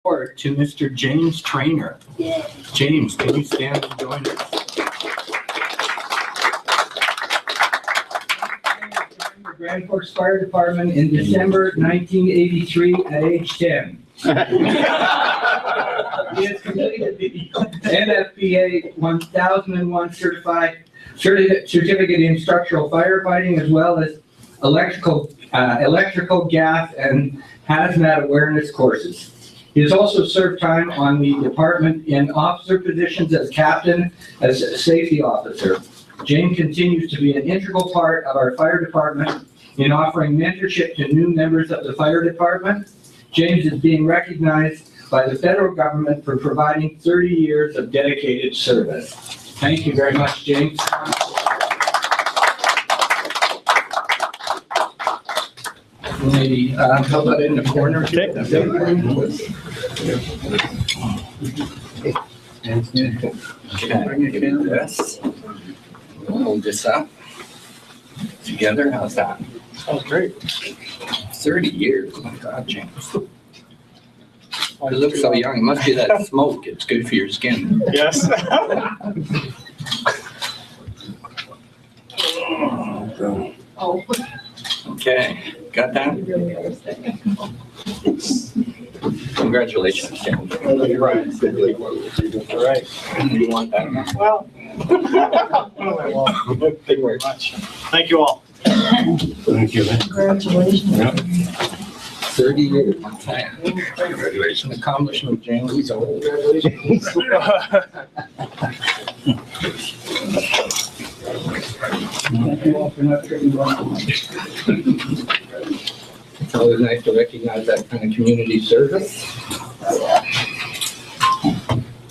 To Mr. James Trainer. James, can you stand and join us? Grand Forks Fire Department in December 1983 at age 10. He has completed the NFPA 1001 certificate in structural firefighting, as well as electrical, gas and hazmat awareness courses. He has also served time on the department in officer positions as captain, as a safety officer. James continues to be an integral part of our fire department in offering mentorship to new members of the fire department. James is being recognized by the federal government for providing 30 years of dedicated service. Thank you very much, James. Maybe, how about in the corner? Okay. Yes. We'll hold this up together. How's that? Oh, great. 30 years. Oh my God, James. You look so young. It must be that smoke. It's good for your skin. Yes. Okay, got that? Congratulations, James. You're right. All right. You want that? Well, thank you very much. Thank you all. Thank you. Congratulations. 30 years. Okay. Congratulations. Accomplishment, James. He's old. Thank you all for not turning around. It's always nice to recognize that kind of community service.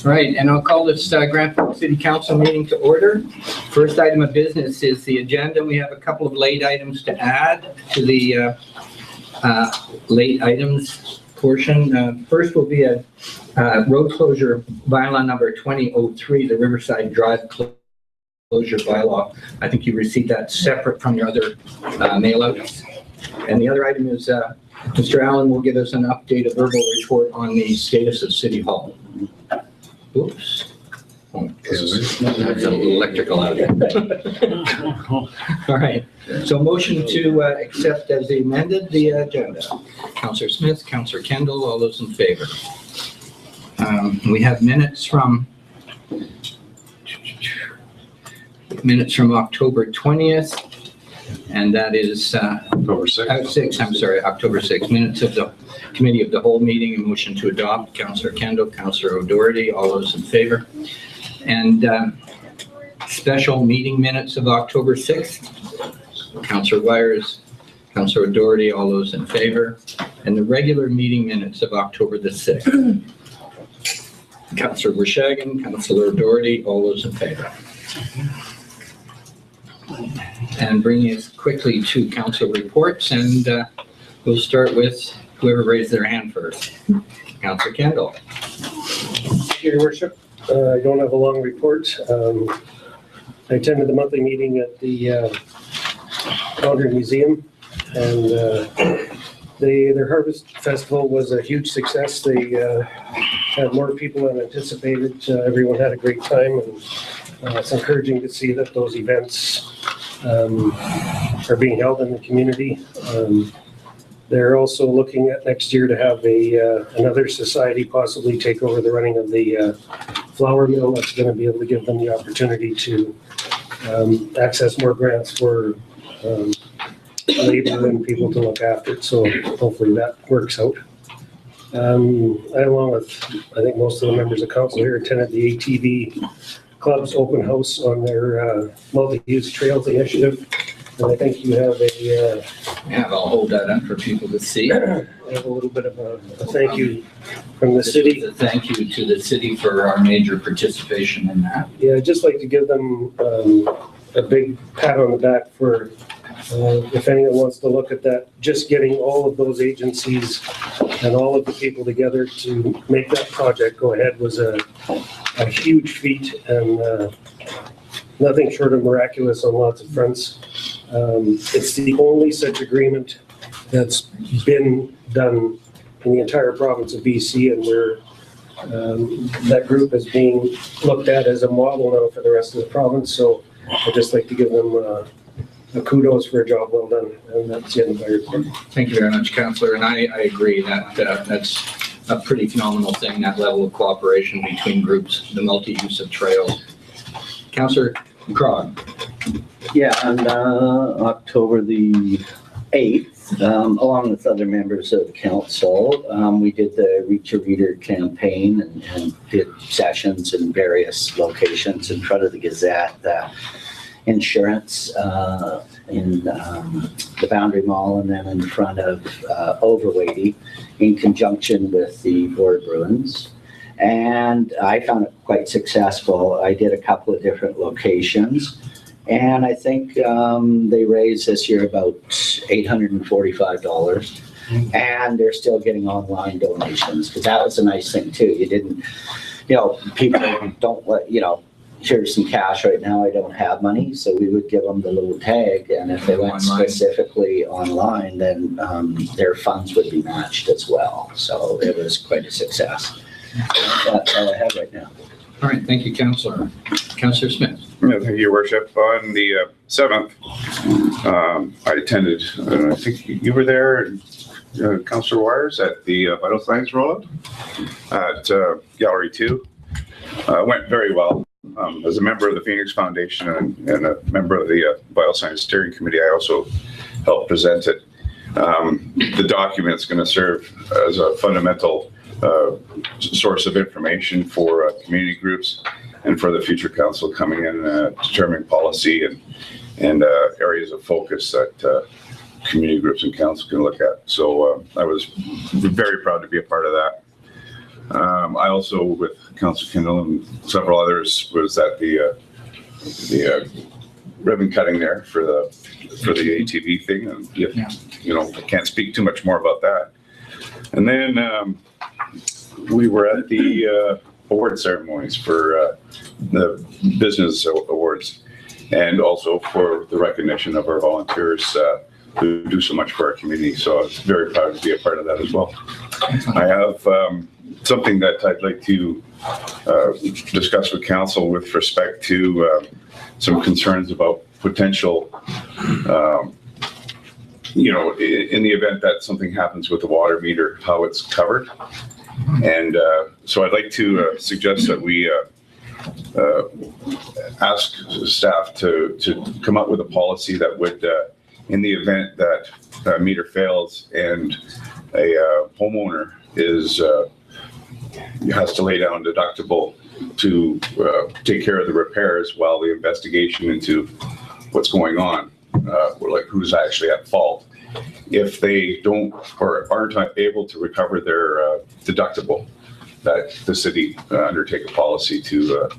All right, and I'll call this Grand Forks City Council meeting to order. First item of business is the agenda. We have a couple of late items to add to the late items portion. First will be a road closure bylaw number 2003, the Riverside Drive closure bylaw. I think you received that separate from your other mail-outs. And the other item is Mr. Allen will give us an updated verbal report on the status of City Hall. Oops. Oh, that's an electrical outage. All right. So motion to accept as amended the agenda. Councillor Smith, Councillor Kendall, all those in favor. We have minutes from October 20th. And that is October 6th. October 6th. Minutes of the Committee of the Whole meeting, a motion to adopt. Councillor Kendall, Councillor O'Doherty, all those in favor. And special meeting minutes of October 6th. Councillor Wires, Councillor O'Doherty, all those in favor. And the regular meeting minutes of October the 6th. Councillor Verschagen, Councillor O'Doherty, all those in favor. And bringing us quickly to council reports, and we'll start with whoever raised their hand first. Councillor Kendall. Thank you, Your Worship. I don't have a long report. I attended the monthly meeting at the Calgary Museum, and their Harvest Festival was a huge success. They had more people than anticipated. Everyone had a great time, and it's encouraging to see that those events are being held in the community. They're also looking at next year to have another society possibly take over the running of the flour mill. That's going to be able to give them the opportunity to access more grants for labor and people to look after it. So hopefully that works out. I, along with, I think most of the members of council here, attended the ATV Club's open house on their multi-use trails initiative. And I think you have a... Yeah, I'll hold that up for people to see. I have a little bit of a thank you from the city. A thank you to the city for our major participation in that. Yeah, I'd just like to give them a big pat on the back for, if anyone wants to look at that, just getting all of those agencies and all of the people together to make that project go ahead was a huge feat, and nothing short of miraculous on lots of fronts. It's the only such agreement that's been done in the entire province of BC, and we're that group is being looked at as a model now for the rest of the province. So I'd just like to give them a kudos for a job well done, and that's the end of my report. Thank you very much, Councillor, and I agree that that's a pretty phenomenal thing, that level of cooperation between groups, the multi-use of trails. Councillor Crog. Yeah, on October the 8th, along with other members of the council, we did the Reach a Reader campaign and did sessions in various locations in front of the Gazette, insurance in the Boundary Mall, and then in front of Overweighty in conjunction with the Board Bruins. And I found it quite successful. I did a couple of different locations, and I think they raised this year about $845, and they're still getting online donations, because that was a nice thing too. You didn't, people don't let, here's some cash right now, I don't have money, so we would give them the little tag, and if they went Online. specifically online, then their funds would be matched as well. So it was quite a success. That's all I have right now. All right, thank you, Councillor. Councillor Smith. Yeah, thank you, Your Worship. On the 7th, I attended, I think you were there, Councillor Wires, at the Vital Signs rollout at Gallery 2. Went very well. As a member of the Phoenix Foundation and a member of the Vital Signs Steering Committee, I also helped present it. The document's going to serve as a fundamental source of information for community groups and for the future council coming in, determining policy and areas of focus that community groups and council can look at. So I was very proud to be a part of that. I also, with Councillor Kendall and several others, was at the ribbon cutting there for the ATV thing, and I can't speak too much more about that. And then we were at the award ceremonies for the business awards, and also for the recognition of our volunteers who do so much for our community. So I was very proud to be a part of that as well. I have something that I'd like to discuss with council with respect to some concerns about potential, in the event that something happens with the water meter, how it's covered. And so I'd like to suggest that we ask staff to come up with a policy that would, in the event that a meter fails and a homeowner has to lay down deductible to take care of the repairs while the investigation into what's going on, like who's actually at fault, if they don't or aren't able to recover their deductible, that the city undertake a policy to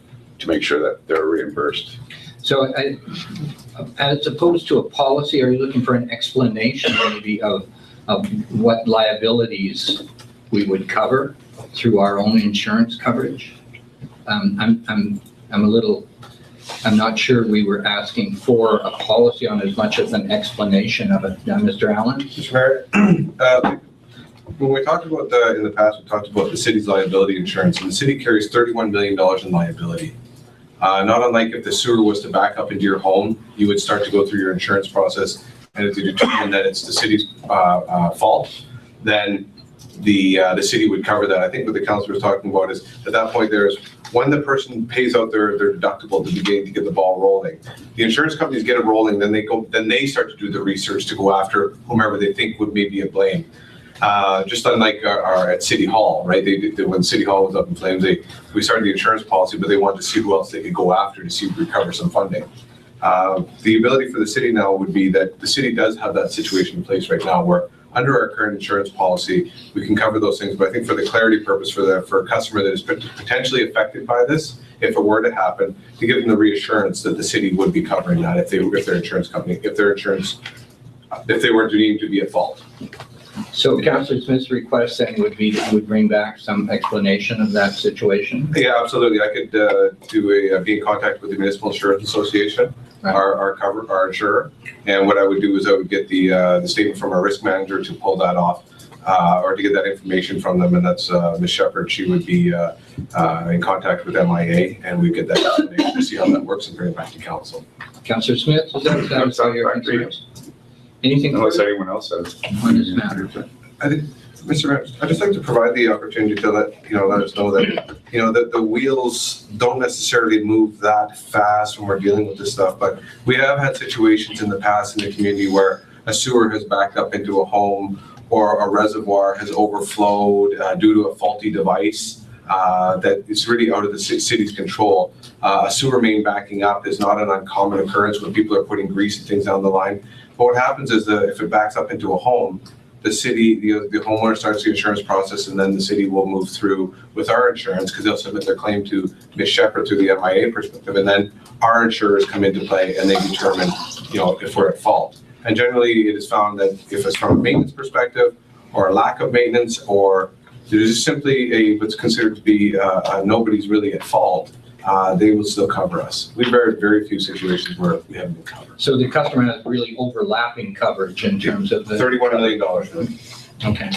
make sure that they're reimbursed. So as opposed to a policy, are you looking for an explanation maybe of what liabilities we would cover through our own insurance coverage? I'm not sure we were asking for a policy on as much as an explanation of it. Mr. Allen? Mr. Mayor, when we talked about in the past, we talked about the city's liability insurance, and the city carries $31 million in liability. Not unlike if the sewer was to back up into your home, you would start to go through your insurance process, and if you determine that it's the city's fault, then the city would cover that. I think what the councilor was talking about is at that point there's when the person pays out their deductible at the beginning to get the ball rolling. The insurance companies get it rolling, then they start to do the research to go after whomever they think would maybe be blame. Just unlike our at City Hall, right? When City Hall was up in flames, we started the insurance policy, but they wanted to see who else they could go after to see if we recover some funding. The ability for the city now would be that the city does have that situation in place right now where under our current insurance policy, we can cover those things. But I think for the clarity purpose for a customer that is potentially affected by this, if it were to happen, to give them the reassurance that the city would be covering that if their insurance company, if they were deemed to be at fault. So Councillor Smith's request then would be that you would bring back some explanation of that situation? Yeah, absolutely. I could be in contact with the Municipal Insurance Association, Right. our insurer, and what I would do is I would get the statement from our risk manager to pull that off or to get that information from them, and that's Ms. Shepherd. She would be in contact with MIA, and we get that information to see how that works and bring it back to council. Councillor Smith, does that satisfy your concerns? Anything Unless further anyone else has. on this matter? I think, Mr. Mayor, I'd just like to provide the opportunity to let us know that, that the wheels don't necessarily move that fast when we're dealing with this stuff, but we have had situations in the past in the community where a sewer has backed up into a home or a reservoir has overflowed due to a faulty device that it's really out of the city's control. A sewer main backing up is not an uncommon occurrence when people are putting grease and things down the line. But what happens is that if it backs up into a home, the city, the homeowner starts the insurance process, and then the city will move through with our insurance because they'll submit their claim to Ms. Shepherd through the MIA perspective, and then our insurers come into play and they determine, if we're at fault. And generally, it is found that if it's from a maintenance perspective or a lack of maintenance, or there's simply what's considered to be nobody's really at fault, they will still cover us. We've very, very few situations where we haven't been covered. So the customer has really overlapping coverage in terms of the. $31 million. Okay.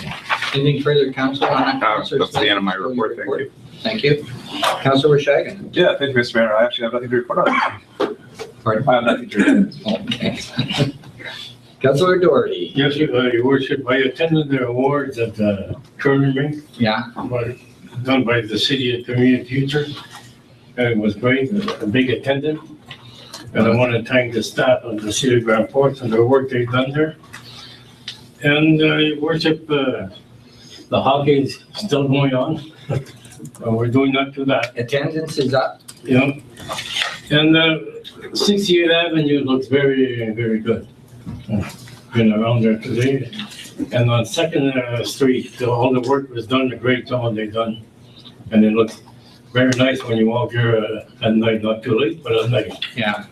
Anything further, Council, on that? That's the end of my report. Thank you. Thank you. Councillor Shagan. Yeah, thank you, Mr. Mayor. I actually have nothing to report on. Pardon? I have nothing to report. Okay. Councillor Doherty. Yes, Your Worship, I attended the awards at the tournament Yeah. done by the City of Community Future. And it was great, a big attendance. And I want to thank the staff of the City of Grand Forks and the work they've done there. And Your Worship, the hockey is still going on. And we're doing up to that, Attendance is up. And 68th Avenue looks very, very good. Been around there today. And on 2nd Street, all the work was done, a great job they done. And it looks very nice when you walk here at night, not too late, but at night. Yeah.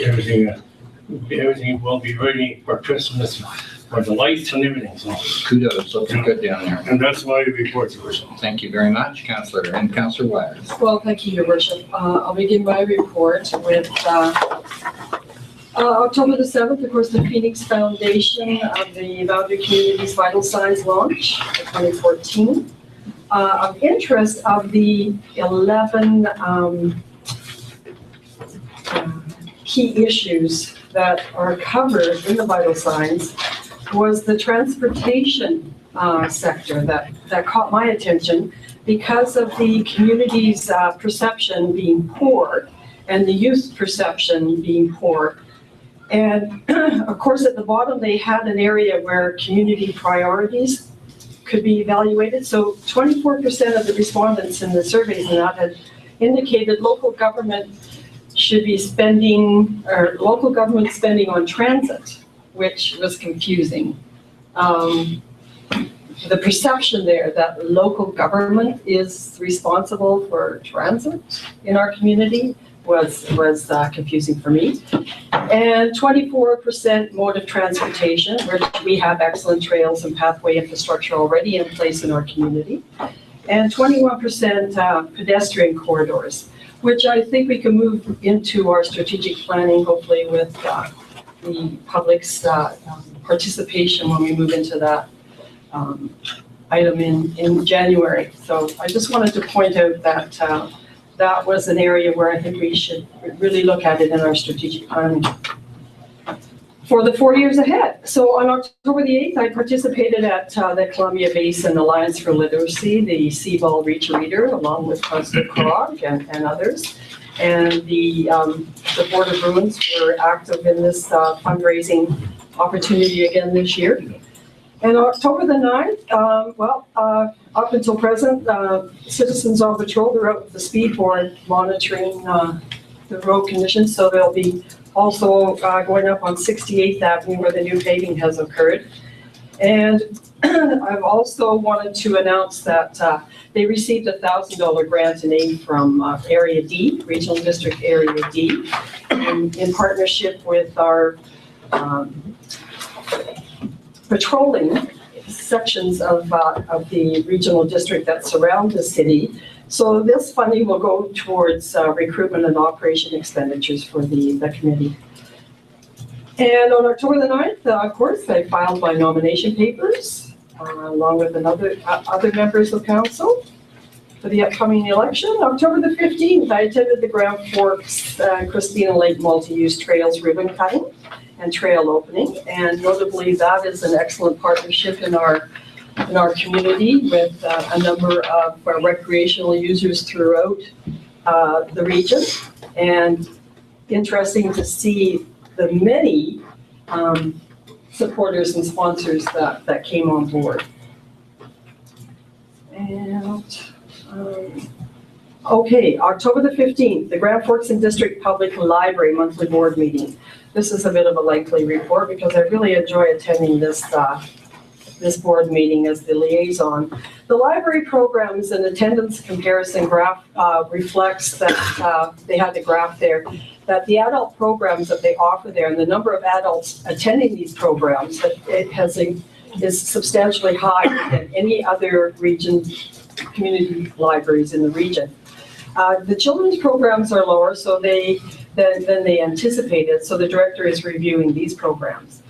Everything will be ready for Christmas, for the lights and everything, so. Kudos, looking good down there. And that's my report, Your Worship. Thank you very much, Councillor. And Councillor Wires. Well, thank you, Your Worship. I'll begin my report with October the 7th, of course, the Phoenix Foundation of the Boundary Communities Vital Signs launch, 2014. Of interest of the 11 key issues that are covered in the vital signs was the transportation sector that caught my attention because of the community's perception being poor and the youth perception being poor. And of course, at the bottom, they had an area where community priorities could be evaluated. So 24% of the respondents in the surveys and that had indicated local government should be spending, or local government spending on transit, which was confusing. The perception there that local government is responsible for transit in our community was confusing for me. And 24% mode of transportation, where we have excellent trails and pathway infrastructure already in place in our community. And 21% pedestrian corridors, which I think we can move into our strategic planning, hopefully with the public's participation when we move into that item in January. So I just wanted to point out that that was an area where I think we should really look at it in our strategic planning for the 4 years ahead. So on October the 8th, I participated at the Columbia Basin Alliance for Literacy, the CBAL Reach Reader, along with Councillor Krog and others. And the Board of Bruins were active in this fundraising opportunity again this year. And October the 9th, up until present, citizens on patrol, they're out with the speed board monitoring the road conditions. So they'll be also going up on 68th Avenue where the new paving has occurred. And I've also wanted to announce that they received a $1,000 grant in aid from Area D, Regional District Area D, in partnership with our patrolling sections of the regional district that surround the city. So this funding will go towards recruitment and operation expenditures for the committee. And on October the 9th, of course, I filed my nomination papers along with other members of council for the upcoming election. October the 15th, I attended the Grand Forks Christina Lake Multi-Use Trails ribbon cutting and trail opening. And notably, that is an excellent partnership in our community with a number of recreational users throughout the region. And interesting to see the many supporters and sponsors that came on board. And okay, October the 15th, the Grand Forks and District Public Library monthly board meeting. This is a bit of a lengthy report because I really enjoy attending this board meeting as the liaison. The library programs and attendance comparison graph reflects that they had the graph there, that the adult programs that they offer there and the number of adults attending these programs, that it is substantially higher than any other region community libraries in the region. The children's programs are lower than they anticipated, so the director is reviewing these programs.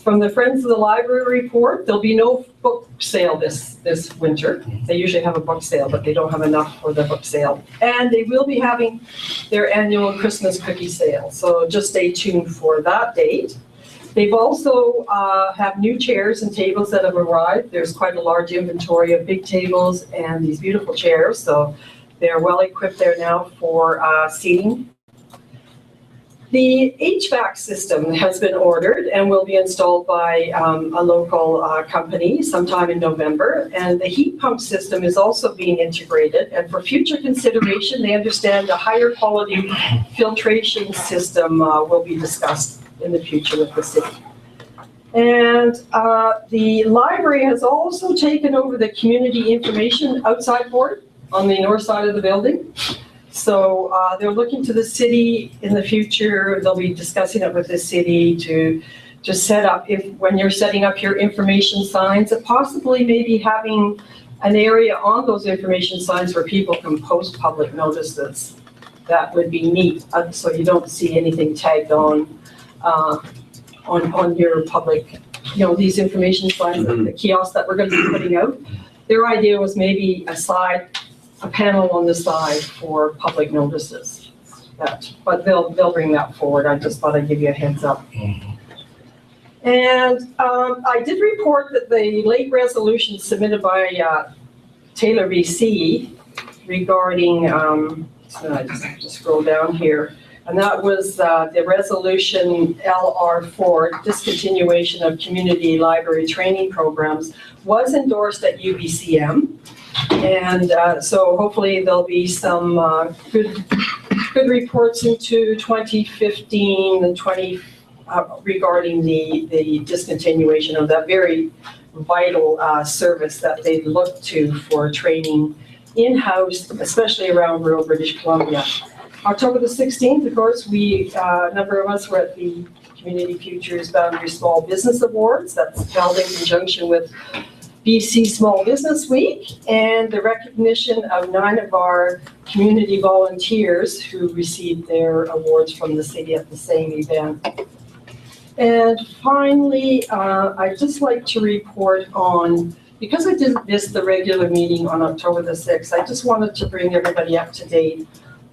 From the Friends of the Library report, there'll be no book sale this winter. They usually have a book sale, but they don't have enough for the book sale. And they will be having their annual Christmas cookie sale, so just stay tuned for that date. They've also have new chairs and tables that have arrived. There's quite a large inventory of big tables and these beautiful chairs, so they're well equipped there now for seating. The HVAC system has been ordered and will be installed by a local company sometime in November. And the heat pump system is also being integrated. And for future consideration, they understand a higher quality filtration system will be discussed in the future with the city. And the library has also taken over the community information outside board on the north side of the building. So they're looking to the city in the future. They'll be discussing it with the city to set up, when you're setting up your information signs, and possibly maybe having an area on those information signs where people can post public notices. That would be neat, so you don't see anything tagged on your public, these information signs, the kiosks that we're going to be putting out. Their idea was maybe a panel on the side for public notices. But they'll bring that forward. I just thought I'd give you a heads up. And I did report that the late resolution submitted by Taylor BC regarding, so I just have to scroll down here, and that was the resolution LR4, discontinuation of community library training programs, was endorsed at UBCM. And so hopefully there'll be some good reports into 2015 and regarding the discontinuation of that very vital service that they look to for training in-house, especially around rural British Columbia. October the 16th, of course, a number of us were at the Community Futures Boundary Small Business Awards. That's held in conjunction with BC Small Business Week, and the recognition of 9 of our community volunteers who received their awards from the city at the same event. And finally, I'd just like to report on, because I didn't miss the regular meeting on October the 6th, I just wanted to bring everybody up to date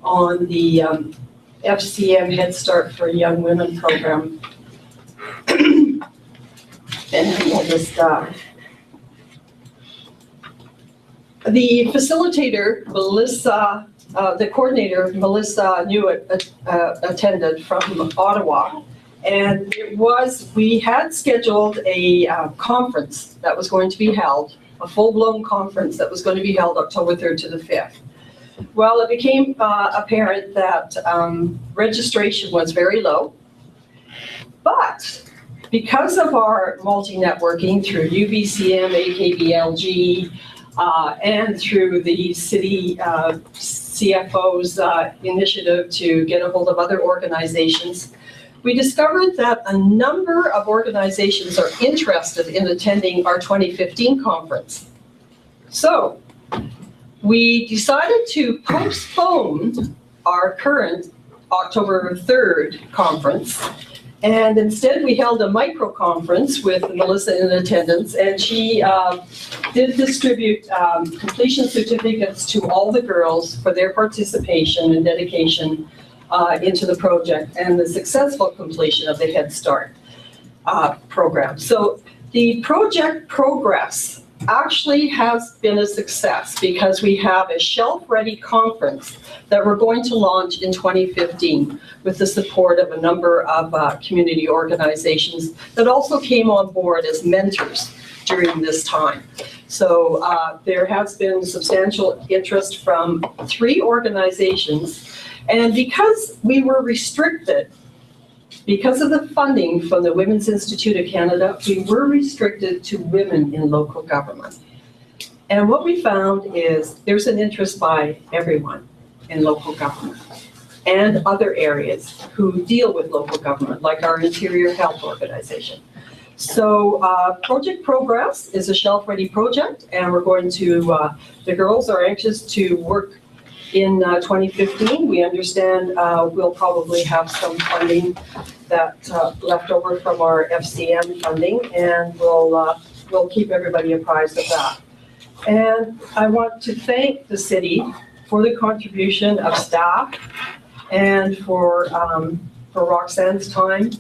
on the FCM Head Start for Young Women program. And we'll just the facilitator, Melissa, the coordinator, Melissa Newitt, attended from Ottawa. And we had scheduled a conference that was going to be held, a full-blown conference that was going to be held October 3rd to the 5th. Well, it became apparent that registration was very low, but because of our multi-networking through UBCM, AKBLG, and through the city CFO's initiative to get a hold of other organizations, we discovered that a number of organizations are interested in attending our 2015 conference. So we decided to postpone our current October 3rd conference And instead, we held a micro conference with Melissa in attendance, and she did distribute completion certificates to all the girls for their participation and dedication into the project and the successful completion of the Head Start program. So the project progress actually has been a success because we have a shelf-ready conference that we're going to launch in 2015 with the support of a number of community organizations that also came on board as mentors during this time. So there has been substantial interest from 3 organizations, and because we were restricted, because of the funding from the Women's Institute of Canada, we were restricted to women in local government. And what we found is there's an interest by everyone in local government and other areas who deal with local government, like our Interior Health Organization. So Project Progress is a shelf-ready project, and we're going to, the girls are anxious to work in 2015. We understand we'll probably have some funding that left over from our FCM funding, and we'll keep everybody apprised of that. And I want to thank the city for the contribution of staff and for Roxanne's time,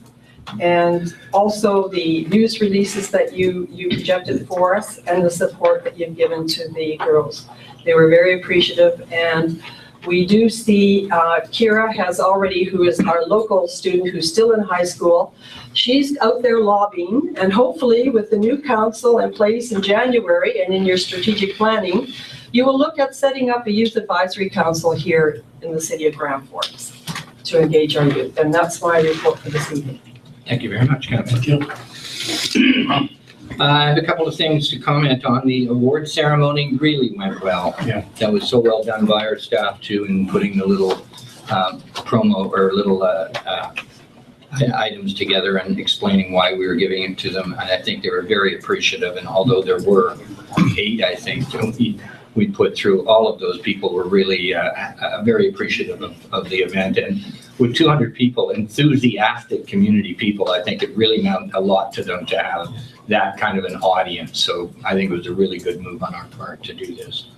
and also the news releases that you projected for us and the support that you've given to the girls. They were very appreciative, and we do see Kira has already, who is our local student who's still in high school, she's out there lobbying, and hopefully with the new council in place in January and in your strategic planning, you will look at setting up a youth advisory council here in the city of Grand Forks to engage our youth, and that's my report for this evening. Thank you very much, Councillor. I have a couple of things to comment on. The award ceremony really went well. Yeah. That was so well done by our staff too, in putting the little promo or little items together and explaining why we were giving it to them. And I think they were very appreciative. And although there were 8, I think, we put through, all of those people were really very appreciative of the event. And with 200 people, enthusiastic community people, I think it really meant a lot to them to have that kind of an audience. So I think it was a really good move on our part to do this.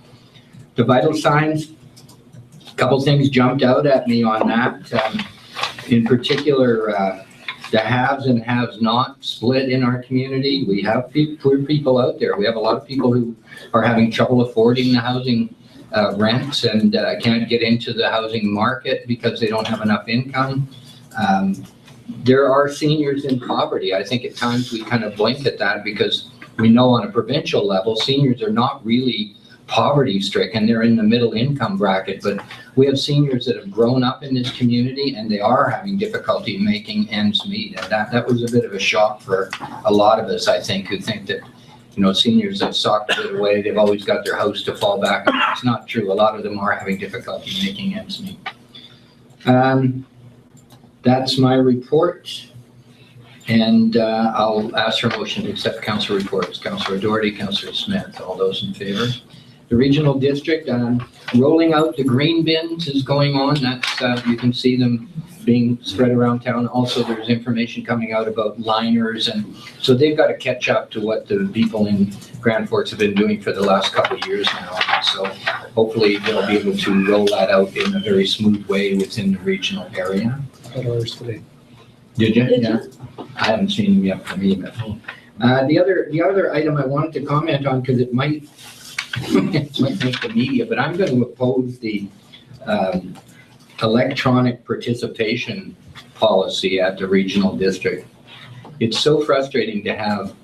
The vital signs, a couple things jumped out at me on that. In particular, the haves and haves not split in our community. We have poor people out there. We have a lot of people who are having trouble affording the housing rents and can't get into the housing market because they don't have enough income. There are seniors in poverty. I think at times we kind of blink at that because we know on a provincial level, seniors are not really poverty stricken. They're in the middle income bracket, but we have seniors that have grown up in this community and they are having difficulty making ends meet. And that was a bit of a shock for a lot of us, I think, who think that, you know, seniors have socked it away. They've always got their house to fall back on. It's not true. A lot of them are having difficulty making ends meet. That's my report. And I'll ask for a motion to accept council reports. Councillor Doherty, Councillor Smith, all those in favor? The regional district, rolling out the green bins is going on. That's, you can see them being spread around town. Also, there's information coming out about liners, and so they've got to catch up to what the people in Grand Forks have been doing for the last couple of years now. So hopefully they'll be able to roll that out in a very smooth way within the regional area. Got ours today. Did you? Did Yeah. I haven't seen them yet from me, but the other item I wanted to comment on, because it might make the media, but I'm going to oppose the electronic participation policy at the regional district. It's so frustrating to have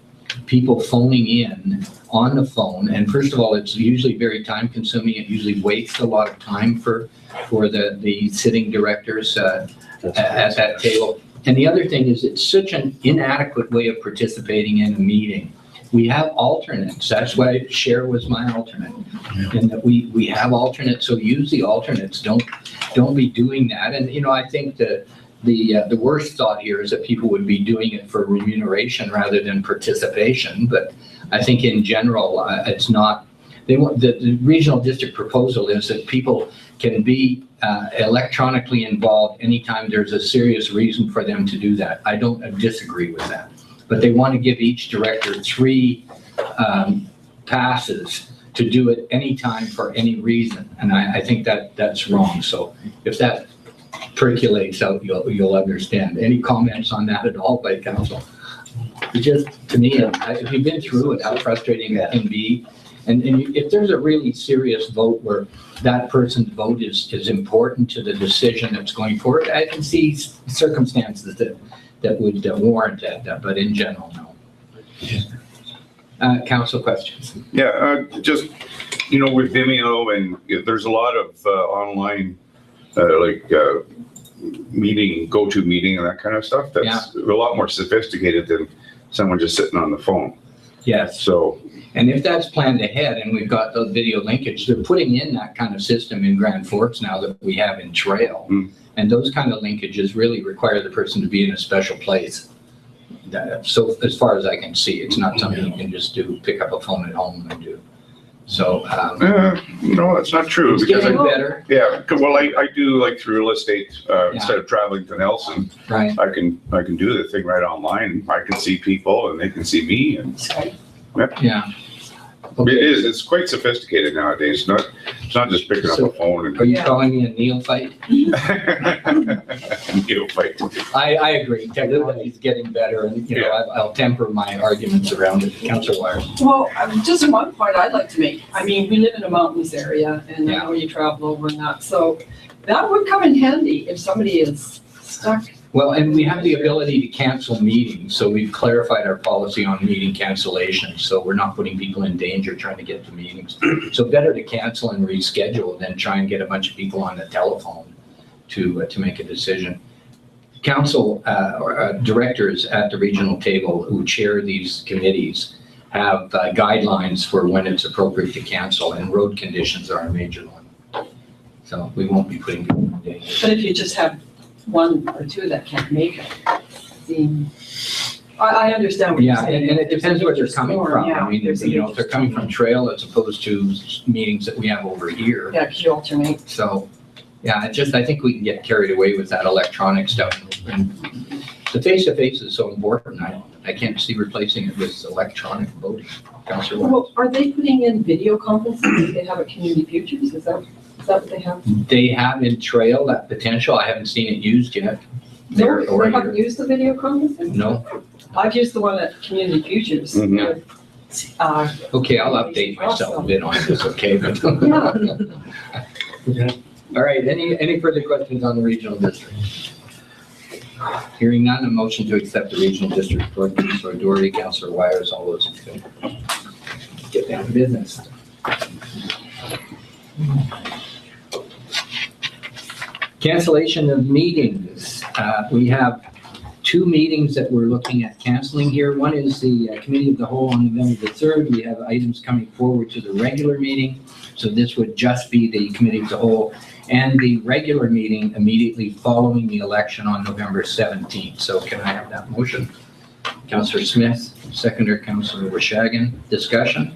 people phoning in on the phone, and first of all, it's usually very time consuming. It usually wastes a lot of time for the sitting directors at that table. And the other thing is, it's such an inadequate way of participating in a meeting. We have alternates. That's why Cher was my alternate. And that we have alternates, so use the alternates. Don't be doing that. And, you know, I think that the worst thought here is that people would be doing it for remuneration rather than participation. But I think in general, it's not they want, the regional district proposal is that people can be electronically involved anytime there's a serious reason for them to do that. I don't disagree with that. But they want to give each director 3 passes to do it anytime for any reason. And I think that that's wrong. So if that percolates out, you'll understand. Any comments on that at all by council? It just, to me, if you've been through it, how frustrating it can be. And if there's a really serious vote where that person's vote is important to the decision that's going forward, I can see circumstances that would warrant that, but in general, no. Council questions? Yeah, just, you know, with Vimeo and there's a lot of online, meeting, GoToMeeting and that kind of stuff. That's a lot more sophisticated than someone just sitting on the phone. Yes. So. And if that's planned ahead and we've got the video linkage, they're putting in that kind of system in Grand Forks now that we have in Trail. And those kind of linkages really require the person to be in a special place. So as far as I can see, it's not something you can just pick up a phone at home and do. So. No, that's not true. It's getting better. Yeah, well, I do like through real estate, instead of traveling to Nelson, Right. I can do the thing right online. I can see people and they can see me and. Yeah. It's quite sophisticated nowadays. It's not just picking up a phone and. Are you calling me a neophyte? Neophyte. I agree. Technology's getting better and, you know, I'll temper my arguments around it. Councillor Wires. Well, just one point I'd like to make. I mean, we live in a mountainous area and I know you travel over and that. So that would come in handy if somebody is stuck. Well, and we have the ability to cancel meetings, so we've clarified our policy on meeting cancellation, so we're not putting people in danger trying to get to meetings. So better to cancel and reschedule than try and get a bunch of people on the telephone to make a decision. Council or directors at the regional table who chair these committees have guidelines for when it's appropriate to cancel, and road conditions are a major one. So we won't be putting people in danger. But if you just have 1 or 2 that can't make it, I understand what you're saying. And it depends where they're coming from. Yeah, I mean, you know, if they're coming from Trail as opposed to meetings that we have over here. Yeah, because you alternate. So, yeah, I think we can get carried away with that electronic stuff. And the face-to-face is so important. I can't see replacing it with electronic voting. Councillor Wong. Well, are they putting in video conferences that they have at Community Futures? Is that what they have? They have in Trail that potential. I haven't seen it used yet. They haven't used the video conferencing? No. I've used the one at Community Futures. Mhm. Okay, I'll update myself a bit on this, okay? But all right, any further questions on the regional district? Hearing none, a motion to accept the regional district report. Councillor Doherty, Councillor Wires, all those in favor. Get down to business. Cancellation of meetings. We have 2 meetings that we're looking at canceling here. One is the Committee of the Whole on November the 3rd. We have items coming forward to the regular meeting. So this would just be the Committee of the Whole and the regular meeting immediately following the election on November 17th. So can I have that motion? Councillor Smith, seconder Councillor Washagan. Discussion?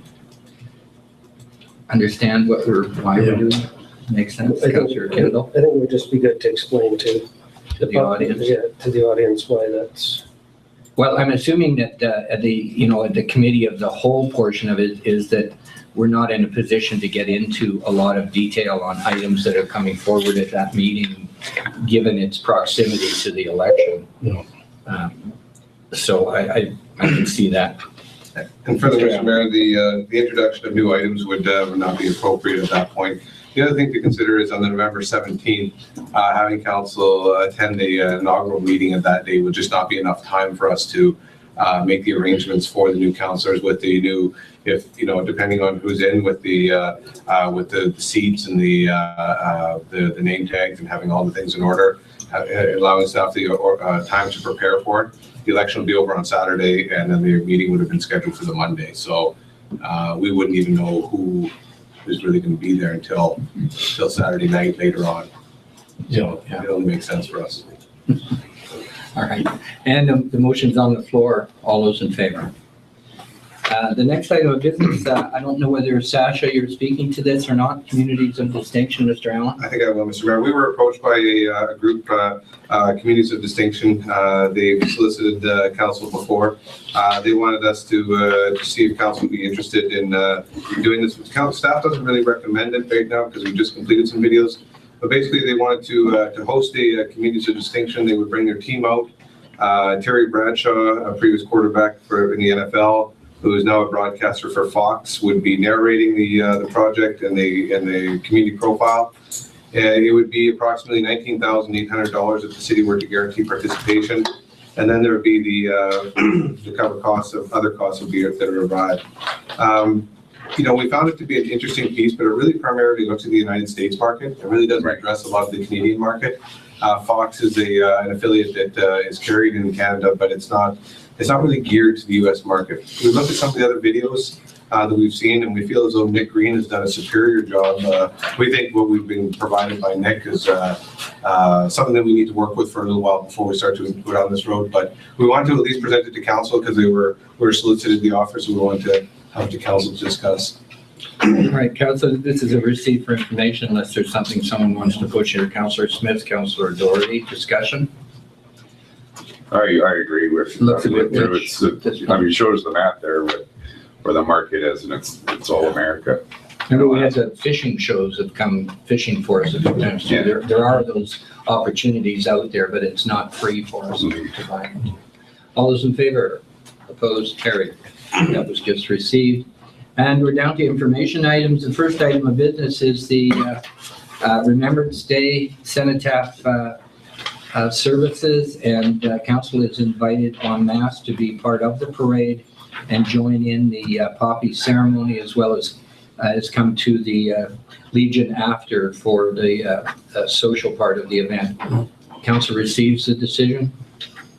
Understand why we're doing it? Makes sense. Councillor Kendall? I think it would just be good to explain to The audience. Yeah, to the audience why that's. Well, I'm assuming that the Committee of the Whole portion of it is that we're not in a position to get into a lot of detail on items that are coming forward at that meeting, given its proximity to the election. No. So I can see that. And further, Mr. Mayor, the introduction of new items would not be appropriate at that point. The other thing to consider is on the November 17th, having council attend the inaugural meeting at that day would just not be enough time for us to make the arrangements for the new councillors with the new, depending on who's in with the seats and the name tags and having all the things in order, allowing staff the time to prepare for it. The election will be over on Saturday, and then the meeting would have been scheduled for the Monday. So we wouldn't even know who is really going to be there until Saturday night later on. So it only makes sense for us. All right. And the motion's on the floor. All those in favor? The next item of business, I don't know whether Sasha, you're speaking to this or not, communities of distinction, Mr. Allen? I think I will, Mr. Mayor. We were approached by a group, Communities of Distinction. They've solicited council before. They wanted us to see if council would be interested in doing this. Staff doesn't really recommend it right now because we've just completed some videos. But basically, they wanted to host a Communities of Distinction. They would bring their team out. Terry Bradshaw, a previous quarterback in the NFL, who is now a broadcaster for Fox, would be narrating the project and the community profile. It would be approximately $19,800 if the city were to guarantee participation. And then there would be the cover costs of other costs that are arrived. We found it to be an interesting piece, but it really primarily looks at the United States market. It really doesn't address a lot of the Canadian market. Fox is an affiliate that is carried in Canada, but it's not really geared to the U.S. market. We looked at some of the other videos that we've seen, and we feel as though Nick Green has done a superior job. We think what we've been provided by Nick is something that we need to work with for a little while before we start to go down this road. But we wanted to at least present it to council because we were solicited the offer, so we wanted to have the council to discuss. All right, Councilor, this is a receipt for information unless there's something someone wants to push here. Councilor Smith, Councilor Doherty, discussion? I agree with, Looks a bit it's, it shows the map there with where the market is, and it's all America. Remember, we had the fishing shows that come fishing for us a few times too. Yeah. There are those opportunities out there, but it's not free for us to buy. All those in favor? Opposed? Carried. That was just received. And we're down to information items. The first item of business is the Remembrance Day Cenotaph services, and council is invited en masse to be part of the parade and join in the poppy ceremony, as well as come to the Legion after for the social part of the event. Council receives the decision.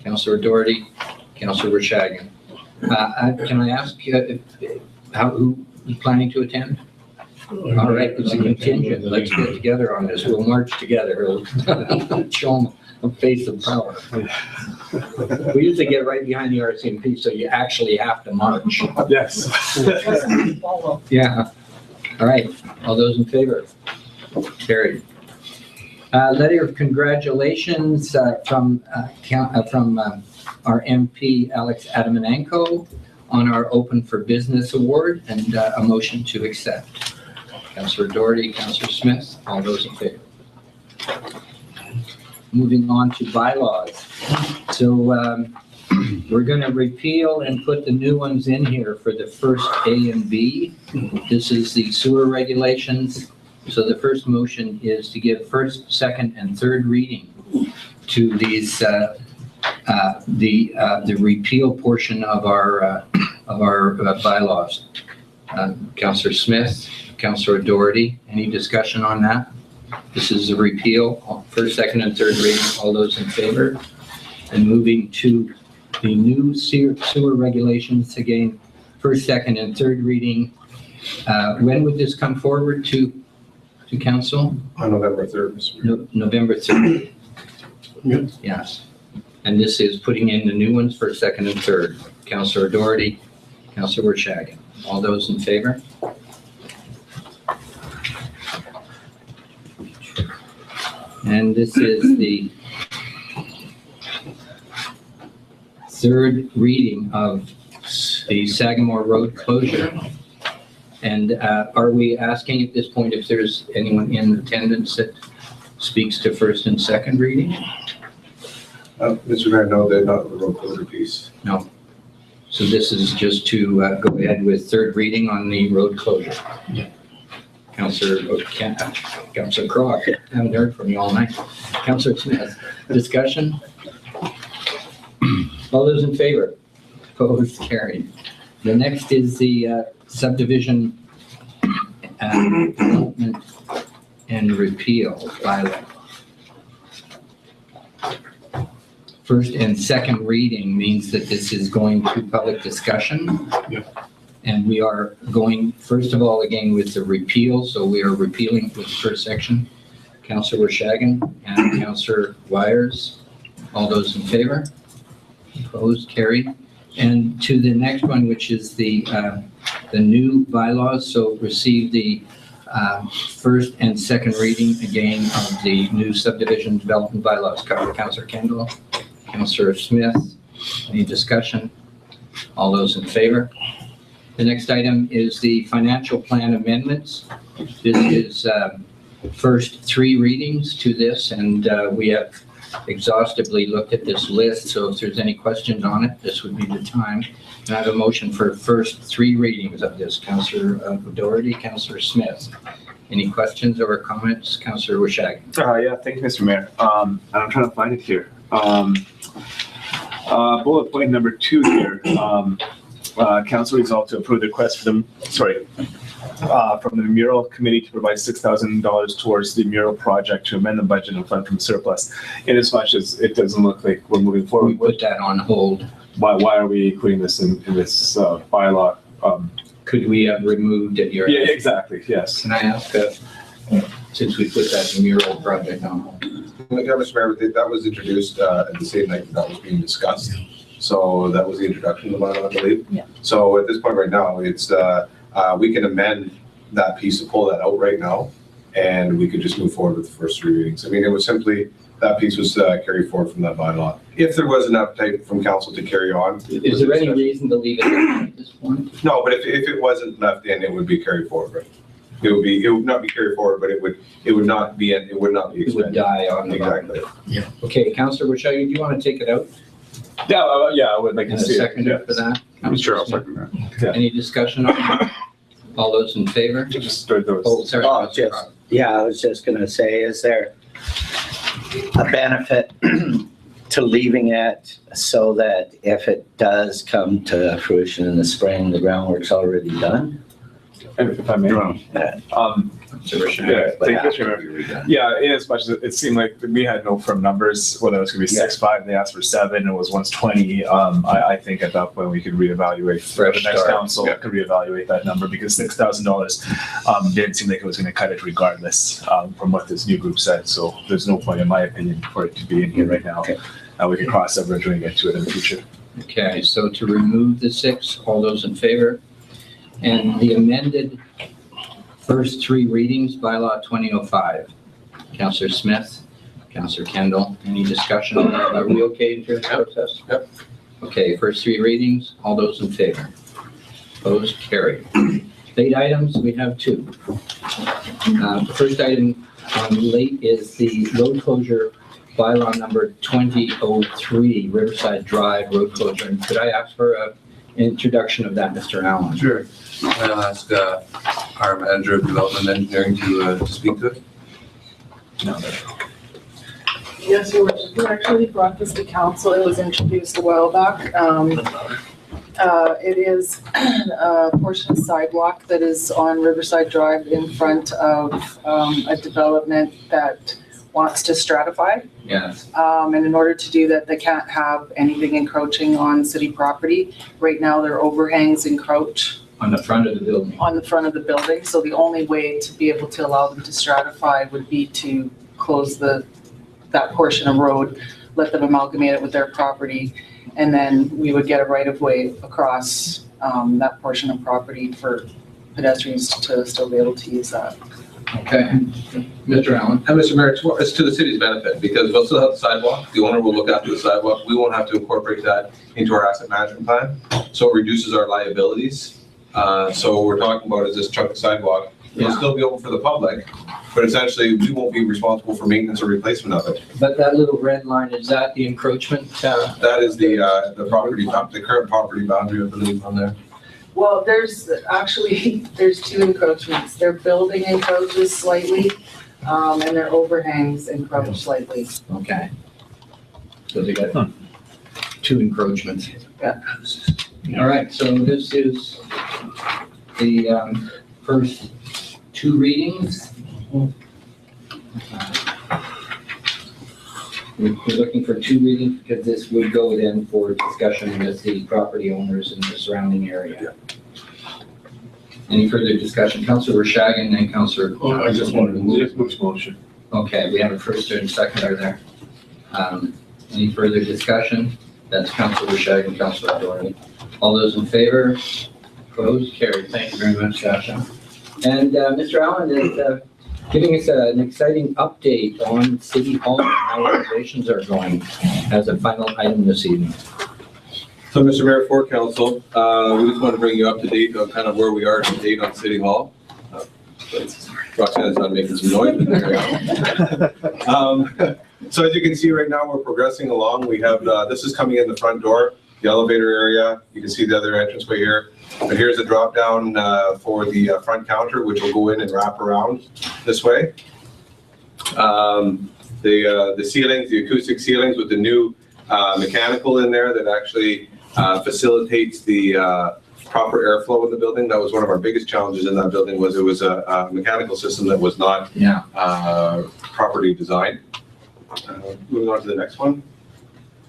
Councilor Doherty, Councilor Vershaggen. Can I ask who is planning to attend? All right, it's a contingent. Let's get together on this. We'll march together. Show them a face of power. We usually get right behind the RCMP, so you actually have to march. Yes. Yeah. All right. All those in favor? Carried. Letter of congratulations from our MP Alex Adamanenko on our Open for Business Award, and a motion to accept. Councilor Doherty, Councilor Smith, all those in favor. Moving on to bylaws. So we're going to repeal and put the new ones in here for the first A and B. This is the sewer regulations. So the first motion is to give first, second, and third reading to these the repeal portion of our bylaws. Councilor Smith, Councilor Doherty, any discussion on that? This is a repeal, first, second, and third reading. All those in favor? And moving to the new sewer regulations, again, first, second, and third reading. When would this come forward to council? On November 3rd, Mr. Mayor. November 3rd. Yes. And this is putting in the new ones for second and third. Councilor Doherty, Councilor Vershaggen. All those in favor? And this is the third reading of the Sagamore Road closure. And are we asking at this point if there's anyone in attendance that speaks to first and second reading? Mr. Mayor, no, they're not the road closure piece. No. So this is just to go ahead with third reading on the road closure. Councilor Crock, haven't heard from you all night. Councilor Smith, discussion? All those in favor? Opposed? Carried. The next is the subdivision development and repeal bylaw. First and second reading means that this is going to public discussion. And we are going, first of all, again, with the repeal. So we are repealing with the first section. Councilor Vershaggen and Councilor Wires. All those in favor? Opposed? Carried. And to the next one, which is the new bylaws. So receive the first and second reading again of the new subdivision development bylaws. Councillor Kendall, Councillor Smith. Any discussion? All those in favor? The next item is the financial plan amendments. This is first three readings to this, and we have exhaustively looked at this list, so if there's any questions on it, this would be the time. And I have a motion for first three readings of this. Councillor Doherty, Councillor Smith. Any questions or comments? Councillor Wishag. Yeah, thank you, Mr. Mayor. And I'm trying to find it here. Bullet point number 2 here. Council resolved to approve the request from the mural committee to provide $6,000 towards the mural project to amend the budget and fund from surplus. In as much as it doesn't look like we're moving We forward, put that on hold. why are we including this in this bylaw? Could we have removed at your? Yeah, exactly, yes. Can I ask, since we put that mural project on hold? Yeah, Mr. Mayor, that was introduced at the same night that was being discussed. So that was the introduction of the bylaw, I believe. Yeah. So at this point right now, it's, we can amend that piece to pull that out right now, and we could just move forward with the first three readings. I mean, it was simply, that piece was carried forward from that bylaw. If there was an appetite from council to carry on. Is there any reason to leave it at this point? No, but if it wasn't left in, it would be carried forward, right? It would not be carried forward, but it would not be It would expended. die on the. Exactly. Okay, Councillor Wishag, do you want to take it out? Yeah, I would like And to a see it. seconder for that? I'm sure I'll Councillor second that. Smith? Any discussion on that? All those in favor? Just start those. Oh, sorry. Oh, I was just gonna say, is there a benefit to leaving it so that if it does come to fruition in the spring, the groundwork's already done? If I may. Councillor Wishag. Yeah, thank you, Mr. Mayor. Yeah, in as much as it seemed like we had no firm numbers, whether it was gonna be 6.5, they asked for 7, it was once 20. I think at that point we could reevaluate, Fresh the next start. council could reevaluate that number because $6,000 didn't seem like it was gonna cut it regardless, from what this new group said. So there's no point, in my opinion, for it to be in here right now. Okay. We can cross that bridge when we get to it in the future. Okay, so to remove the 6, all those in favor? And the amended first three readings, bylaw 2005. Councillor Smith, Councillor Kendall, any discussion on that? Are we okay in terms of process? Yep. Okay, first three readings, all those in favor? Opposed, carried. Late items, we have 2. The first item on late is the road closure bylaw number 2003, Riverside Drive road closure. And could I ask for an introduction of that, Mr. Allen? Sure. I'll ask our manager of development engineering to speak to it. Yes, Your Worship, we actually brought this to council. It was introduced a while back. It is a portion of sidewalk that is on Riverside Drive in front of a development that wants to stratify. Yes. And in order to do that, they can't have anything encroaching on city property. Right now, their overhangs encroach On the front of the building. on the front of the building. So the only way to be able to allow them to stratify would be to close that portion of road, let them amalgamate it with their property, and then we would get a right of way across that portion of property for pedestrians to still be able to use that. Okay. Mr. Allen? And Mr. Mayor, it's to the city's benefit because we'll still have the sidewalk. The owner will look after the sidewalk. We won't have to incorporate that into our asset management plan. So it reduces our liabilities. So what we're talking about is this chunk of sidewalk. It'll still be open for the public, but essentially we won't be responsible for maintenance or replacement of it. But that little red line, is that the encroachment? That is the property, the current property boundary, I believe, on there. Well, there's 2 encroachments. Their building encroaches slightly, and their overhangs encroach slightly. Okay. So they got 2 encroachments. Yeah. All right, so this is the first 2 readings. We're looking for 2 readings because this would go then for discussion with the property owners in the surrounding area. Any further discussion? Councillor Wishag and then Councillor. I just wanted to move motion. Okay, we have a first and second are there. Any further discussion? That's Councilor Shag and Councilor Doherty. All those in favor? Opposed? Carried. Thank you very much, Sasha. And Mr. Allen is giving us an exciting update on City Hall and how renovations are going as a final item this evening. So, Mr. Mayor, for council, we just want to bring you up to date on kind of where we are to date on City Hall. Roxanne's not making some noise, but there we go. So as you can see right now, we're progressing along. We have, this is coming in the front door, the elevator area. You can see the other entranceway here. But here's a drop down for the front counter, which will go in and wrap around this way. The ceilings, the acoustic ceilings with the new mechanical in there that actually facilitates the proper airflow in the building. That was one of our biggest challenges in that building, was it was a mechanical system that was not properly designed. Moving on to the next one.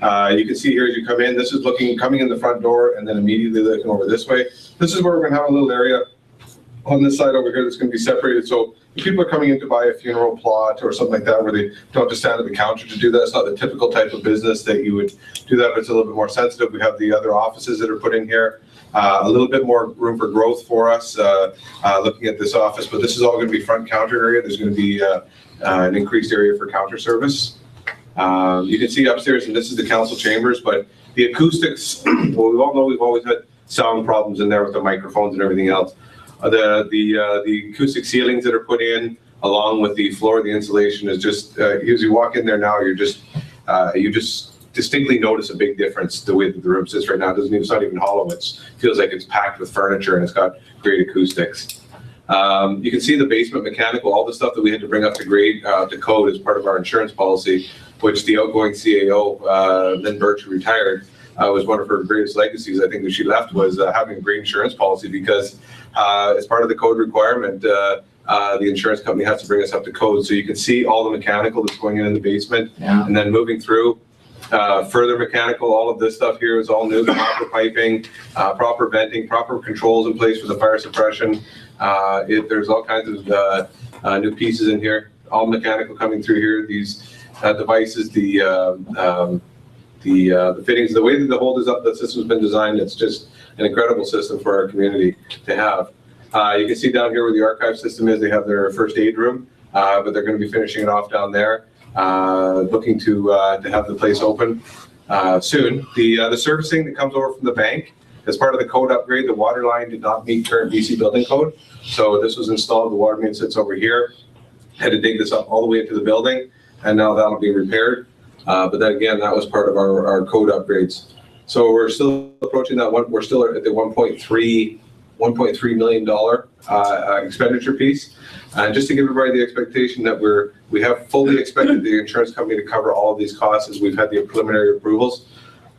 You can see here as you come in, this is coming in the front door and then immediately looking over this way. This is where we're gonna have a little area on this side over here that's gonna be separated. So if people are coming in to buy a funeral plot or something like that, where they don't have to stand at the counter to do that, it's not the typical type of business that you would do that, but it's a little bit more sensitive. We have the other offices that are put in here. A little bit more room for growth for us, looking at this office, but this is all gonna be front counter area. There's gonna be an increased area for counter service. You can see upstairs, and this is the council chambers, but the acoustics, well, we all know we've always had sound problems in there with the microphones and everything else. The acoustic ceilings that are put in, along with the floor, the insulation is just, as you walk in there now, you just distinctly notice a big difference the way that the room sits right now. It's not even hollow. It feels like it's packed with furniture and it's got great acoustics. You can see the basement mechanical, all the stuff that we had to bring up to grade, to code as part of our insurance policy, which the outgoing CAO, Lynn Birch, who retired, was one of her greatest legacies, I think, that she left, was having a great insurance policy, because as part of the code requirement, the insurance company has to bring us up to code. So you can see all the mechanical that's going in the basement, and then moving through. Further mechanical, all of this stuff here is all new, proper piping, proper venting, proper controls in place for the fire suppression. There's all kinds of new pieces in here, all mechanical coming through here. These devices, the fittings, the way that the system's been designed, it's just an incredible system for our community to have. You can see down here where the archive system is, they have their first aid room, but they're going to be finishing it off down there. Looking to have the place open soon. The servicing that comes over from the bank, as part of the code upgrade, the water line did not meet current BC building code. So this was installed, the water main sits over here. Had to dig this up all the way into the building, and now that'll be repaired. But then again, that was part of our code upgrades. So we're still approaching that one. We're still at the $1.3 million expenditure piece. And just to give everybody the expectation that we have fully expected the insurance company to cover all of these costs as we've had the preliminary approvals.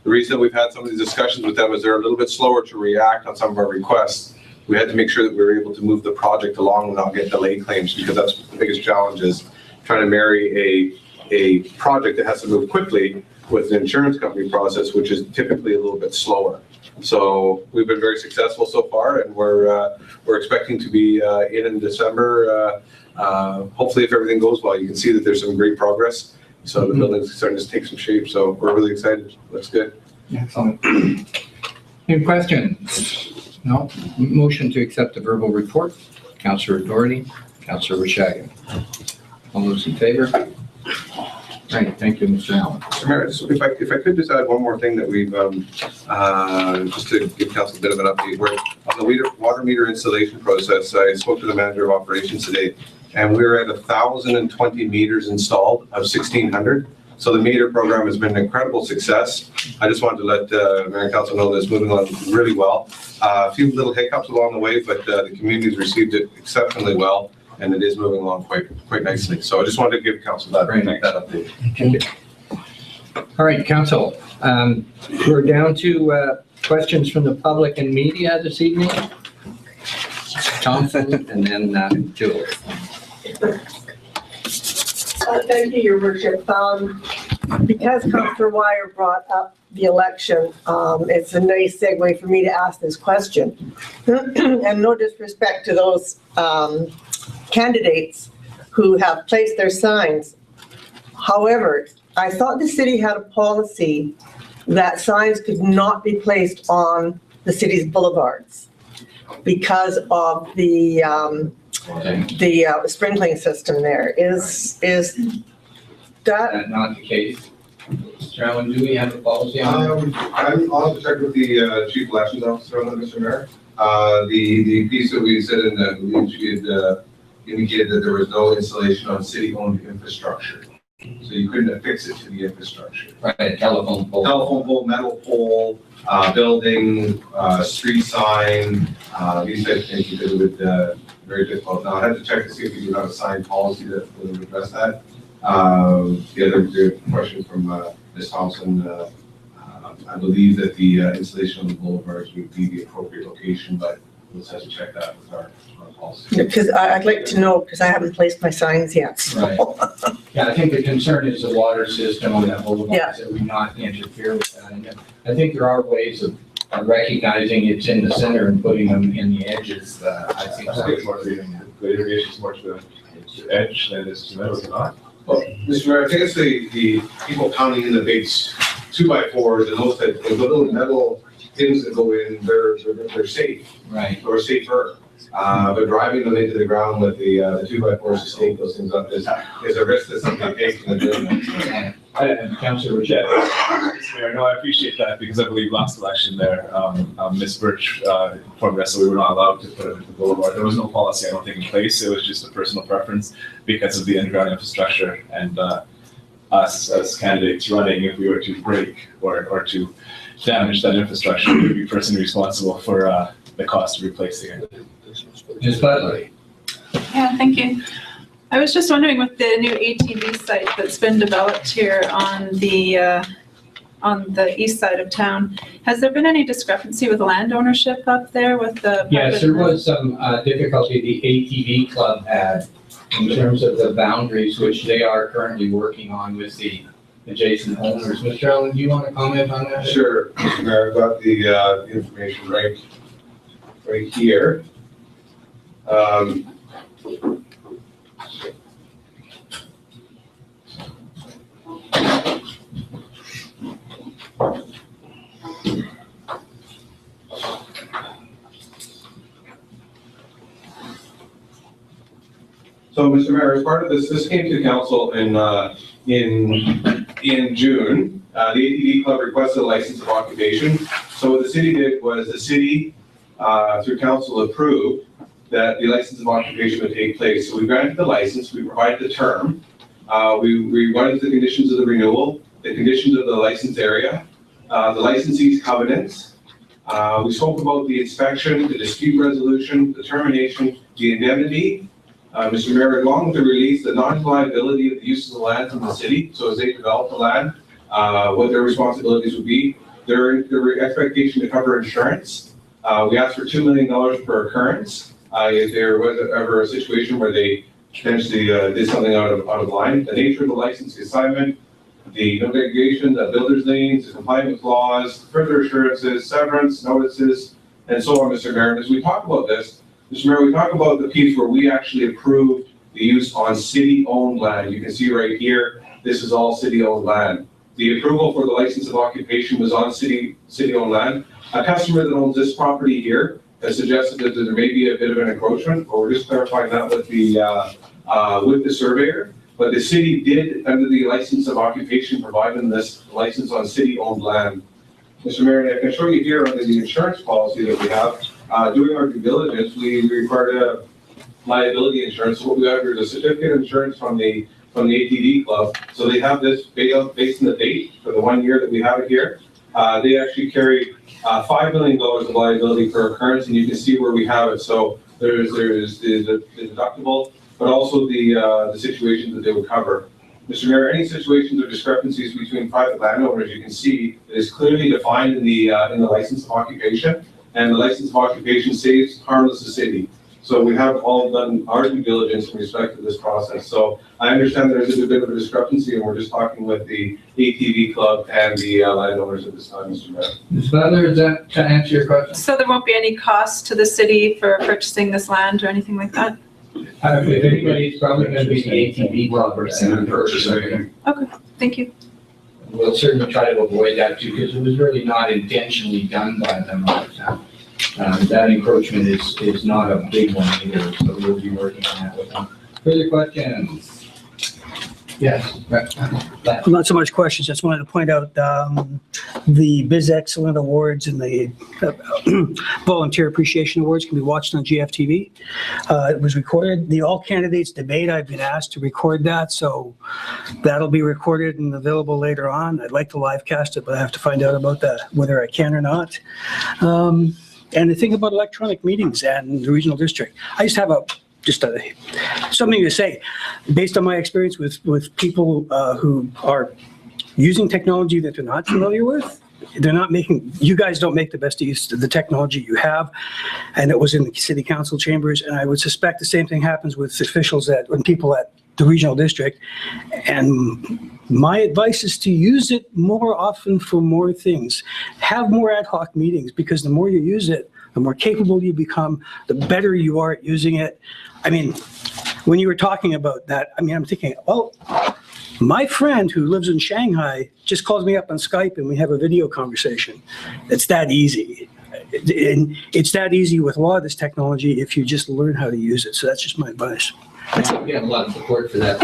The reason that we've had some of these discussions with them is they're a little bit slower to react on some of our requests. We had to make sure that we were able to move the project along and not get delay claims, because that's the biggest challenge, is trying to marry a project that has to move quickly with the insurance company process, which is typically a little bit slower. So we've been very successful so far, and we're expecting to be in December. Hopefully, if everything goes well. You can see that there's some great progress. So the building's starting to take some shape. So we're really excited. Looks good. Excellent. Any questions? No? Motion to accept the verbal report. Councillor Doherty, Councillor Rishagan. All those in favor? Right, thank you, Mr. Allen. Mr. Mayor, if I could just add one more thing that we've, just to give council a bit of an update. We're on the water meter installation process. I spoke to the manager of operations today, and we're at 1,020 meters installed of 1,600. So the meter program has been an incredible success. I just wanted to let Mayor and Council know that it's moving on really well. A few little hiccups along the way, but the community's received it exceptionally well, and it is moving along quite nicely. So I just wanted to give council that update. Thank you. All right, council. We're down to questions from the public and media this evening. Thompson and then Julie. Thank you, Your Worship. Because Councillor Wire brought up the election, it's a nice segue for me to ask this question. And no disrespect to those candidates who have placed their signs. However, I thought the city had a policy that signs could not be placed on the city's boulevards because of the sprinkling system there. Is that? That's not the case. Mr. Allen, do we have a policy on that? I'll have to check with the chief elections officer on that, Mr. Mayor. The piece that we said in the, she had indicated that there was no installation on city-owned infrastructure. So you couldn't affix it to the infrastructure. Right, telephone pole. Telephone pole, metal pole, building, street sign, these types of things, because it would, very difficult. Now, I had to check to see if we do have a sign policy that would address that. The other question from Ms. Thompson, I believe that the installation on the boulevards would be the appropriate location, but we'll just have to check that with our policy. Because I'd like to know, because I haven't placed my signs yet. so. Right. Yeah, I think the concern is the water system on that boulevard, Yeah. that we not interfere with that. And I think there are ways of recognizing it's in the center and putting them in the edges. I think I think it's more the irrigation is more to the edge than it is to the middle, is it not? Well, Mr. Mayor, I think it's the people pounding in the big 2x4s and those types, the little metal things that go in, they're safe, Right. or safer. But driving them into the ground with the 2x4s to stake those things up is a risk that somebody takes in the business. And Councilor Richette. Mr. Mayor, no, I appreciate that because I believe last election there, Ms. Birch informed us that we were not allowed to put it into the boulevard. There was no policy, I don't think, in place. It was just a personal preference because of the underground infrastructure and us as candidates running, if we were to break or to damage that infrastructure, we would be personally responsible for the cost of replacing it. Ms. Butler. Yeah, thank you. I was just wondering with the new ATV site that's been developed here on the east side of town, has there been any discrepancy with land ownership up there with the? Yes, there was some difficulty the ATV club had in terms of the boundaries, which they are currently working on with the adjacent owners. Mr. Allen, do you want to comment on that? Sure, Mr. Mayor, I've got the information right here. So, Mr. Mayor, as part of this came to council in June. The ATV club requested a license of occupation. So what the city did was the city, through council, approved that the license of occupation would take place. So we granted the license, we provided the term, we wanted the conditions of the renewal, the conditions of the license area, the licensee's covenants. We spoke about the inspection, the dispute resolution, the termination, the indemnity. Mr. Mayor, along with the release, the non-liability of the use of the land from the city. So as they develop the land, what their responsibilities would be, their expectation to cover insurance. We asked for $2 million per occurrence. If there was ever a situation where they potentially did something out of line, the nature of the license, the assignment, the notification, the builder's liens, the compliance laws, further assurances, severance, notices, and so on, Mr. Mayor. And as we talk about this, Mr. Mayor, we talk about the piece where we actually approved the use on city-owned land. You can see right here, this is all city-owned land. The approval for the license of occupation was on city-owned land. A customer that owns this property here has suggested that there may be a bit of an encroachment, but we're just clarifying that with the surveyor. But the city did, under the license of occupation, provide them this license on city-owned land. Mr. Mayor, I can show you here under the insurance policy that we have. Doing our due diligence, we required a liability insurance. What we have here is a certificate of insurance from the ATV club. So they have this based on the date for the 1 year that we have it here. They actually carry $5 million of liability per occurrence, and you can see where we have it. So there's the deductible, but also the situations that they would cover. Mr. Mayor, any situations or discrepancies between private landowners, you can see it is clearly defined in the license of occupation, and the license of occupation saves harmless the city. So we have all done our due diligence in respect to this process. So I understand there's a bit of a discrepancy, and we're just talking with the ATV club and the landowners at this time, Mr. Mayor. Ms. Butler, is that to answer your question? So there won't be any cost to the city for purchasing this land or anything like that? If anybody, it's probably going to be the ATV club or center purchaser. Okay, thank you. we'll certainly try to avoid that too, because it was really not intentionally done by them. That encroachment is not a big one either, so we'll be working on that with them. Further questions? Yes. Not so much questions, just wanted to point out the Biz Excellent Awards and the Volunteer Appreciation Awards can be watched on GFTV. It was recorded. The all candidates debate, I've been asked to record that, so that'll be recorded and available later on. I'd like to live cast it, but I have to find out about that, whether I can or not. And the thing about electronic meetings and the regional district, I just have something to say. Based on my experience with people who are using technology that they're not familiar with, you guys don't make the best use of the technology you have, and it was in the city council chambers, and I would suspect the same thing happens with officials and people at the regional district. And my advice is to use it more often for more things. Have more ad hoc meetings, because the more you use it, the more capable you become, the better you are at using it. I mean, when you were talking about that, I'm thinking, well, my friend who lives in Shanghai just calls me up on Skype and we have a video conversation. It's that easy. And it's that easy with a lot of this technology if you just learn how to use it. So that's just my advice. We have a lot of support for that.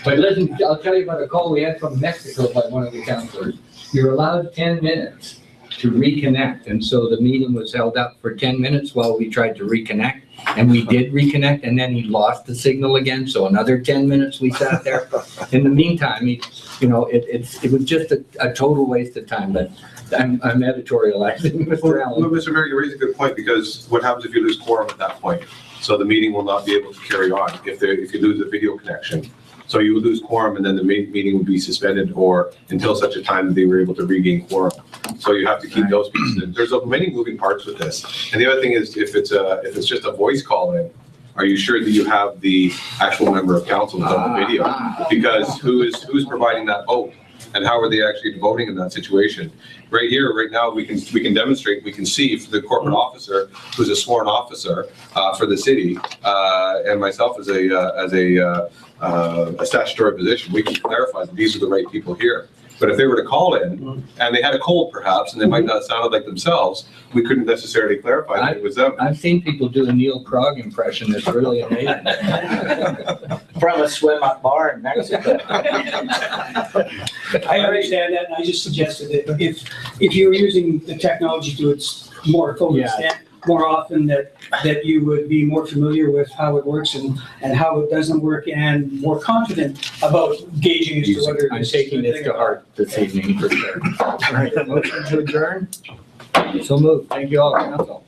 But listen, I'll tell you about a call we had from Mexico by one of the counselors. You're allowed 10 minutes to reconnect. And so the meeting was held up for 10 minutes while we tried to reconnect. And we did reconnect, and then he lost the signal again. So another 10 minutes we sat there. In the meantime, it was just a total waste of time. But I'm editorializing, Mr. Allen. Well, Mr. Mayor, you raise a good point, because what happens if you lose quorum at that point? So the meeting will not be able to carry on if you lose a video connection. So you would lose quorum, and then the meeting would be suspended or until such a time that they were able to regain quorum. So you have to keep those pieces. There's many moving parts with this. And the other thing is, if it's just a voice call in, are you sure that you have the actual member of council on the video? Because who's providing that vote? And how are they actually voting in that situation? Right here, right now, we can demonstrate, we can see for the corporate officer, who's a sworn officer for the city, and myself as a statutory position, we can clarify that these are the right people here. But if they were to call in and they had a cold perhaps, and they might not sound like themselves, we couldn't necessarily clarify that it was them. I've seen people do a Neil Krog impression that's really amazing. From a swim-up bar in Mexico. I understand that, and I just suggested that if you were using the technology to its more full extent, more often, that you would be more familiar with how it works and how it doesn't work, and more confident about gauging as to whether I'm taking this to heart this evening for sure. All right, motion to adjourn. So moved. Thank you all, council.